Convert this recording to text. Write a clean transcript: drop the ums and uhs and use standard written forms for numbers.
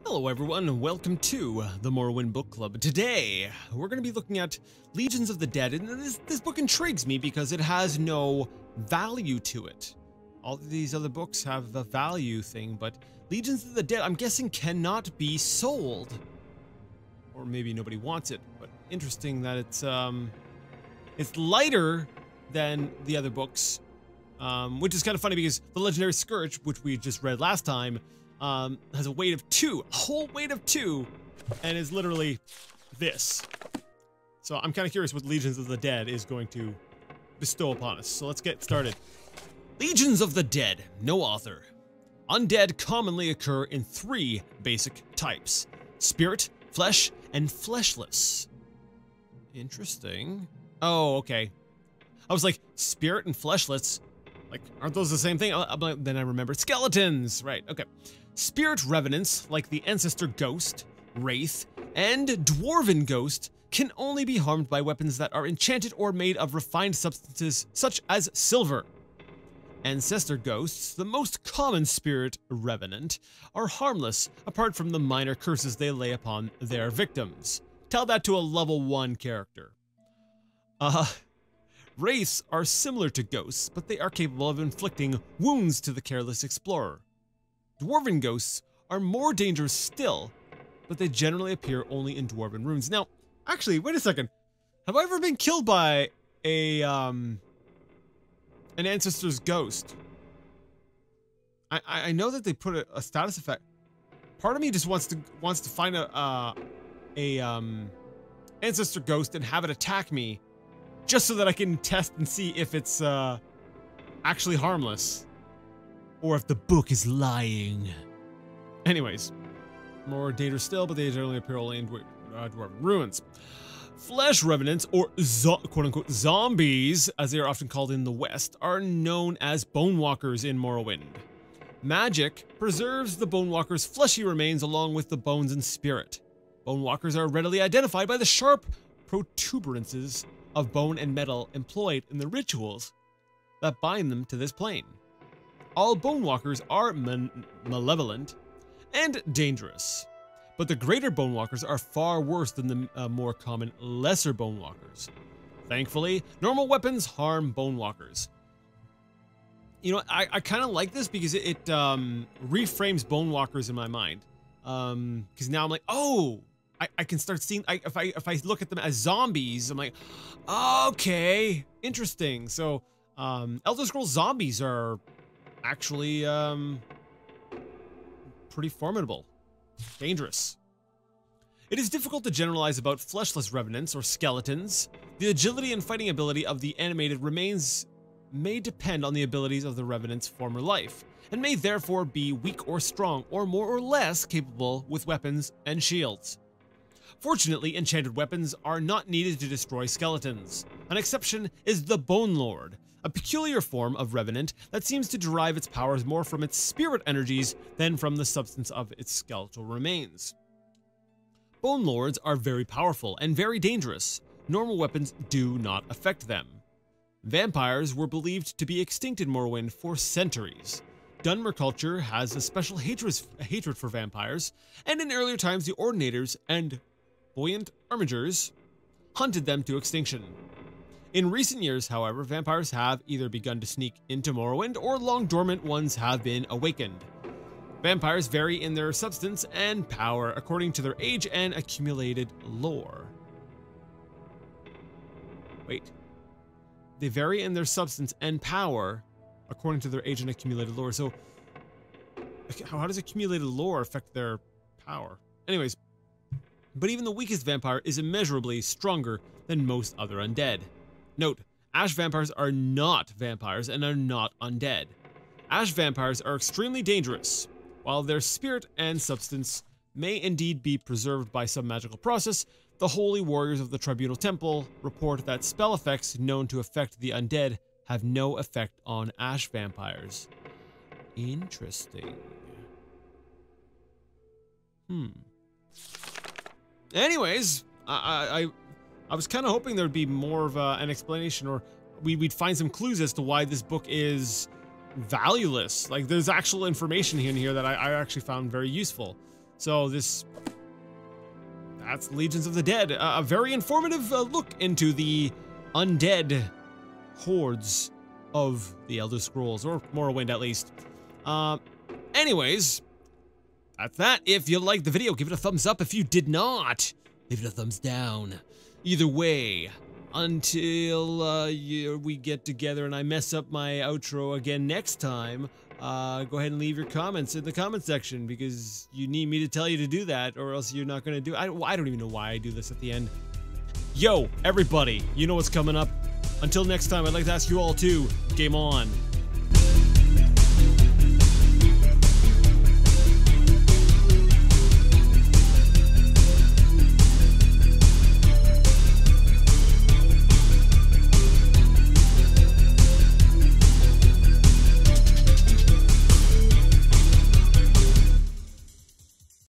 Hello everyone, and welcome to the Morrowind Book Club. Today, we're going to be looking at Legions of the Dead, and this book intrigues me because it has no value to it. All of these other books have a value thing, but Legions of the Dead, I'm guessing, cannot be sold. Or maybe nobody wants it, but interesting that it's lighter than the other books, which is kind of funny because the Legendary Scourge, which we just read last time, has a weight of 2, a whole weight of 2, and is literally this. So I'm kind of curious what Legions of the Dead is going to bestow upon us. So let's get started. Legions of the Dead, no author. Undead commonly occur in 3 basic types: spirit, flesh, and fleshless. Interesting. Oh, okay. I was like, spirit and fleshless, like, aren't those the same thing? Then I remembered skeletons. Right, okay. Spirit revenants, like the ancestor ghost, wraith, and dwarven ghost, can only be harmed by weapons that are enchanted or made of refined substances such as silver. Ancestor ghosts, the most common spirit revenant, are harmless apart from the minor curses they lay upon their victims. Tell that to a level 1 character. Wraiths are similar to ghosts, but they are capable of inflicting wounds to the careless explorer. Dwarven ghosts are more dangerous still, but they generally appear only in dwarven ruins. Now, actually, wait a second. Have I ever been killed by an ancestor's ghost? I know that they put a status effect. Part of me just wants to find a ancestor ghost and have it attack me, just so that I can test and see if it's actually harmless, or if the book is lying. Anyways, more dangerous still, but they generally appear only in dwarven ruins. Flesh revenants, or quote-unquote zombies, as they are often called in the West, are known as bonewalkers in Morrowind. Magic preserves the bonewalkers' fleshy remains along with the bones and spirit. Bonewalkers are readily identified by the sharp protuberances of bone and metal employed in the rituals that bind them to this plane. All bonewalkers are malevolent and dangerous, but the greater bonewalkers are far worse than the more common lesser bonewalkers. Thankfully, normal weapons harm bonewalkers. You know, I kind of like this because it reframes bonewalkers in my mind. Because now I'm like, oh, I can start seeing, if I look at them as zombies, I'm like, okay, interesting. So, Elder Scrolls zombies are actually pretty formidable, dangerous. It is difficult to generalize about fleshless revenants or skeletons. The agility and fighting ability of the animated remains may depend on the abilities of the revenant's former life, and may therefore be weak or strong, or more or less capable with weapons and shields. Fortunately, enchanted weapons are not needed to destroy skeletons. An exception is the Bonelord, a peculiar form of revenant that seems to derive its powers more from its spirit energies than from the substance of its skeletal remains. Bonelords are very powerful and very dangerous. Normal weapons do not affect them. Vampires were believed to be extinct in Morrowind for centuries. Dunmer culture has a special hatred for vampires, and in earlier times the Ordinators and buoyant armigers hunted them to extinction. In recent years, however, vampires have either begun to sneak into Morrowind, or long-dormant ones have been awakened. Vampires vary in their substance and power according to their age and accumulated lore. Wait. They vary in their substance and power according to their age and accumulated lore. So, how does accumulated lore affect their power? Anyways, but even the weakest vampire is immeasurably stronger than most other undead. Note, ash vampires are not vampires and are not undead. Ash vampires are extremely dangerous. While their spirit and substance may indeed be preserved by some magical process, the holy warriors of the Tribunal Temple report that spell effects known to affect the undead have no effect on ash vampires. Interesting. Anyways, I was kind of hoping there'd be more of an explanation, or we'd find some clues as to why this book is valueless. Like, there's actual information in here that I actually found very useful. So that's Legions of the Dead. A very informative look into the undead hordes of the Elder Scrolls, or Morrowind at least. Anyways, that's that. If you liked the video, give it a thumbs up. If you did not, leave it a thumbs down. Either way, until we get together and I mess up my outro again next time, go ahead and leave your comments in the comment section, because you need me to tell you to do that, or else you're not going to do it. I don't even know why I do this at the end. Yo, everybody, you know what's coming up. Until next time, I'd like to ask you all to game on.